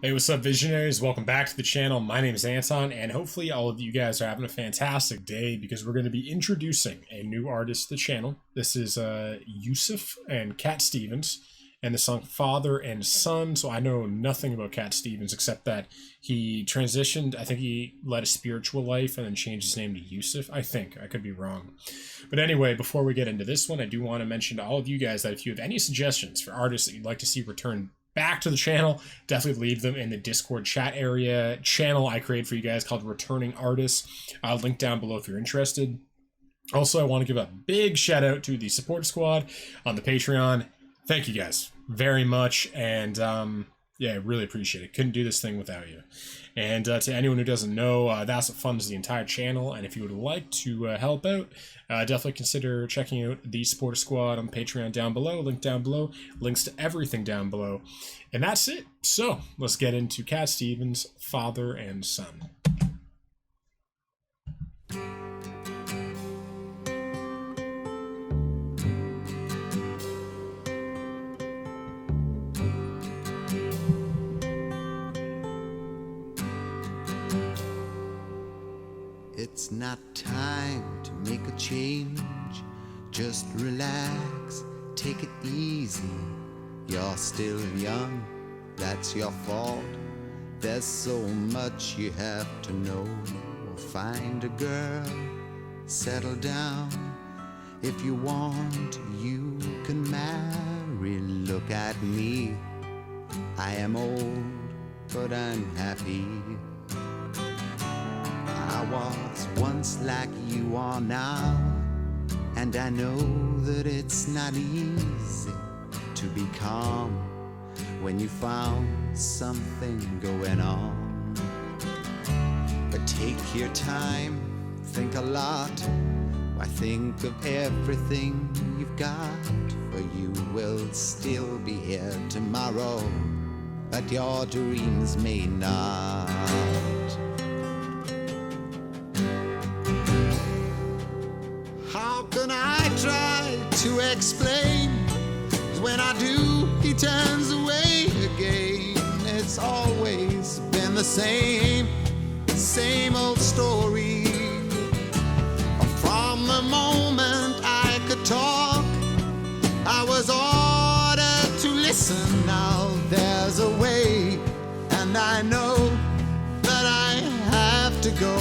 Hey, what's up, visionaries? Welcome back to the channel. My name is Anton, and hopefully all of you guys are having a fantastic day because we're going to be introducing a new artist to the channel. This is YUSUF and Cat Stevens, and the song Father and Son. So I know nothing about Cat Stevens except that he transitioned. I think he led a spiritual life and then changed his name to YUSUF. I think. I could be wrong. But anyway, before we get into this one, I do want to mention to all of you guys that if you have any suggestions for artists that you'd like to see return back to the channel, definitely leave them in the Discord chat area channel I create for you guys called Returning Artists. Link down below if you're interested. Also, I want to give a big shout out to the support squad on the Patreon. Thank you guys very much, and yeah, I really appreciate it. Couldn't do this thing without you. And to anyone who doesn't know, that's what funds the entire channel, and if you would like to help out, definitely consider checking out the Supporter Squad on Patreon down below, link down below, links to everything down below. And that's it. So, let's get into Cat Stevens, Father and Son. It's not time to make a change. Just relax, take it easy. You're still young, that's your fault. There's so much you have to know. Find a girl, settle down. If you want, you can marry. Look at me, I am old, but I'm happy. I was once like you are now, and I know that it's not easy to be calm when you found something going on. But take your time, think a lot. Why, think of everything you've got, for you will still be here tomorrow, but your dreams may not. How can I try to explain? 'Cause when I do, he turns away again. It's always been the same old story. From the moment I could talk, I was ordered to listen. Now there's a way, and I know that I have to go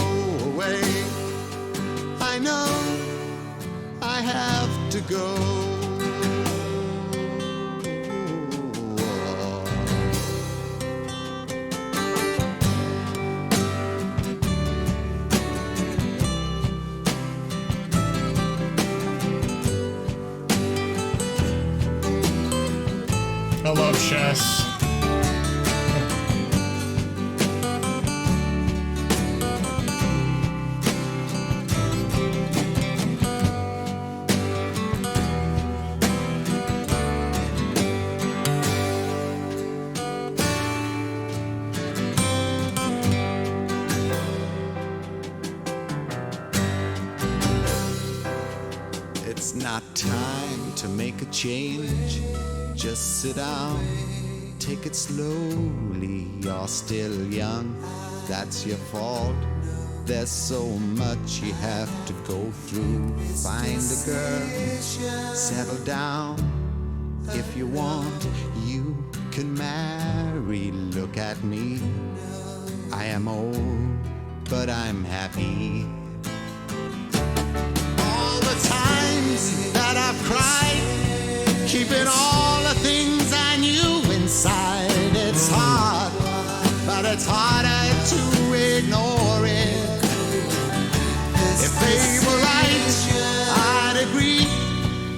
away. I know I have to go. I love chess. It's not time to make a change. Just sit down, take it slowly. You're still young, that's your fault. There's so much you have to go through. Find a girl, settle down. If you want, you can marry. Look at me, I am old, but I'm happy. All the times that I've cried, keeping all the things I knew inside. It's hard, but it's harder to ignore it. If they were right, I'd agree,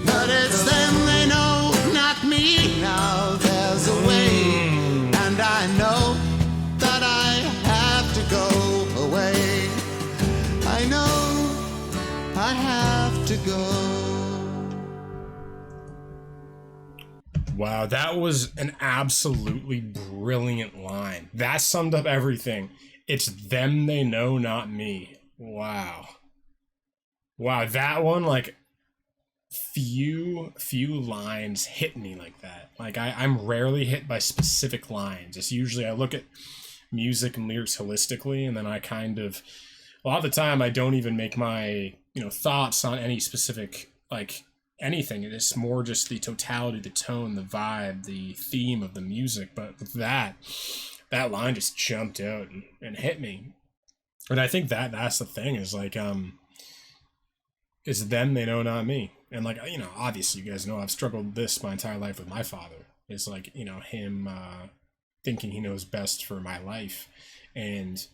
but it's them they know, not me. Now there's a way, and I know that I have to go away. I know I have to go. Wow, that was an absolutely brilliant line. That summed up everything. It's them they know, not me. Wow. Wow, that one, like, few lines hit me like that. Like I'm rarely hit by specific lines. It's usually I look at music and lyrics holistically, and then I kind of, a lot of the time I don't even make my, thoughts on any specific, like, anything. It's more just the totality, the tone, the vibe, the theme of the music. But with that line just jumped out and hit me. And I think that's the thing, is like, it's them they know, not me. And like, obviously you guys know I've struggled this my entire life with my father. It's like, him thinking he knows best for my life. And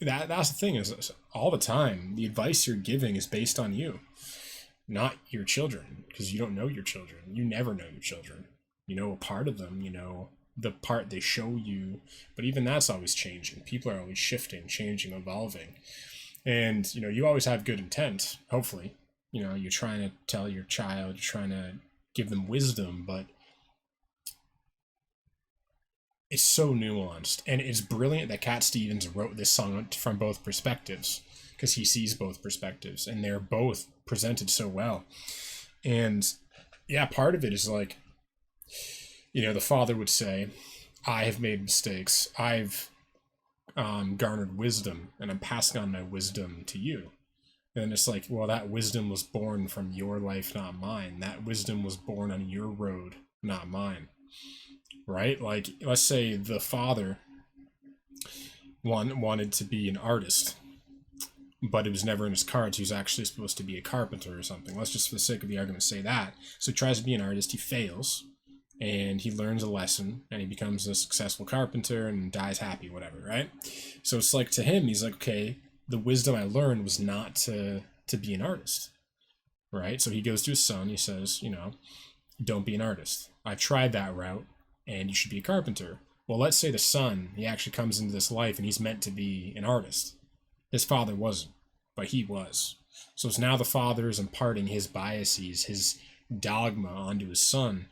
that's the thing, is all the time the advice you're giving is based on you, not your children, because you don't know your children. You never know your children. You know a part of them, the part they show you, but even that's always changing. People are always shifting, changing, evolving. And you always have good intent, hopefully. You're trying to tell your child, you're trying to give them wisdom, but it's so nuanced. And it's brilliant that Cat Stevens wrote this song from both perspectives, because he sees both perspectives, and they're both presented so well. And yeah, part of it is like, the father would say, I have made mistakes. I've garnered wisdom, and I'm passing on my wisdom to you. And it's like, well, that wisdom was born from your life, not mine. That wisdom was born on your road, not mine. Right? Like, let's say the father wanted to be an artist, but it was never in his cards. He was actually supposed to be a carpenter or something. Let's just, for the sake of the argument, say that. So he tries to be an artist, he fails, and he learns a lesson, and he becomes a successful carpenter and dies happy, whatever, right? So it's like, to him, he's like, okay, the wisdom I learned was not to be an artist, right? So he goes to his son, he says, don't be an artist. I tried that route, and you should be a carpenter. Well, let's say the son, he actually comes into this life, and he's meant to be an artist. His father wasn't, but he was. So it's now the father is imparting his biases, his dogma onto his son,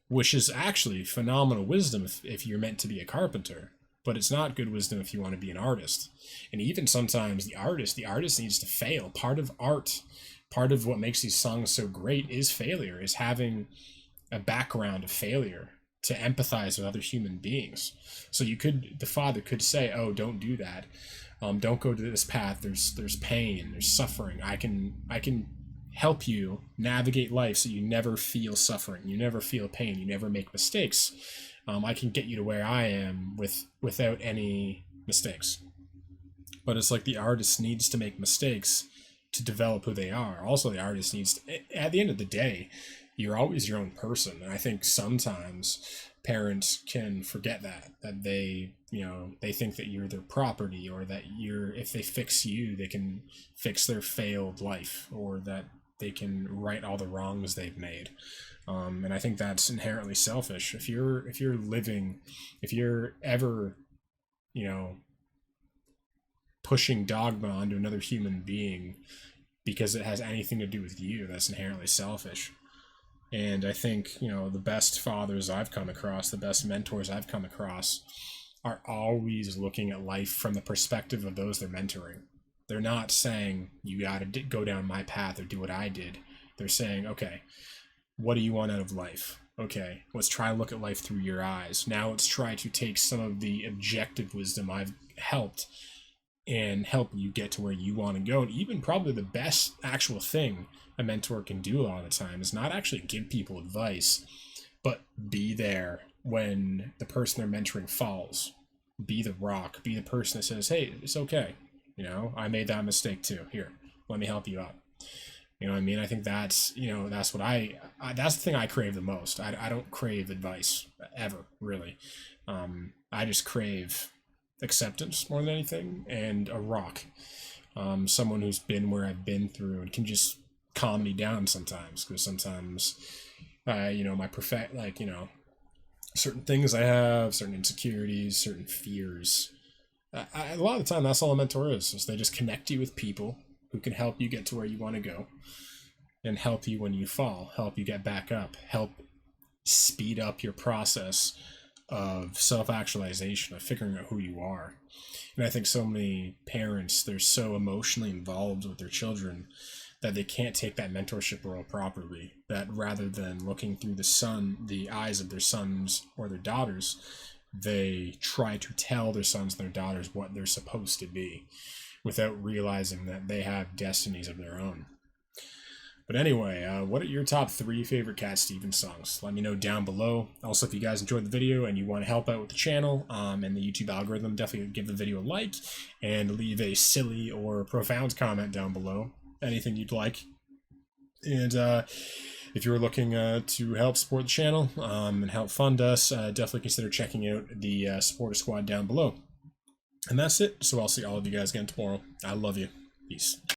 which is actually phenomenal wisdom if you're meant to be a carpenter, but it's not good wisdom if you want to be an artist. And even sometimes the artist needs to fail. Part of art, part of what makes these songs so great is failure, is having a background of failure to empathize with other human beings. So the father could say, oh, don't do that. Don't go to this path. There's pain, there's suffering. I can help you navigate life so you never feel suffering, you never feel pain, you never make mistakes. I can get you to where I am without any mistakes. But it's like the artist needs to make mistakes to develop who they are. Also, the artist needs to, at the end of the day, you're always your own person. And I think sometimes parents can forget that they think that you're their property, or that if they fix you, they can fix their failed life, or that they can right all the wrongs they've made. And I think that's inherently selfish. If you're ever, pushing dogma onto another human being because it has anything to do with you, that's inherently selfish. And I think, the best fathers I've come across, the best mentors I've come across, are always looking at life from the perspective of those they're mentoring. They're not saying, you got to go down my path or do what I did. They're saying, okay, what do you want out of life? Okay, let's try to look at life through your eyes. Now let's try to take some of the objective wisdom I've helped and help you get to where you want to go. And even probably the best actual thing a mentor can do a lot of the time is not actually give people advice, but be there when the person they're mentoring falls. Be the rock. Be the person that says, hey, it's okay. I made that mistake too. Here, let me help you out. You know what I mean? I think that's, that's what that's the thing I crave the most. I don't crave advice ever, really. I just crave acceptance more than anything, and a rock. Someone who's been where I've been through and can just calm me down sometimes, because sometimes, certain things I have, certain insecurities, certain fears. A lot of the time, that's all a mentor is they just connect you with people who can help you get to where you want to go, and help you when you fall, help you get back up, help speed up your process of self-actualization, of figuring out who you are. And I think so many parents, they're so emotionally involved with their children that they can't take that mentorship role properly, that rather than looking through the eyes of their sons or their daughters, they try to tell their sons and their daughters what they're supposed to be without realizing that they have destinies of their own. But anyway, what are your top 3 favorite Cat Stevens songs? Let me know down below. Also, if you guys enjoyed the video and you want to help out with the channel and the YouTube algorithm, definitely give the video a like and leave a silly or profound comment down below. Anything you'd like. And if you're looking to help support the channel and help fund us, definitely consider checking out the supporter squad down below. And that's it. So I'll see all of you guys again tomorrow. I love you. Peace.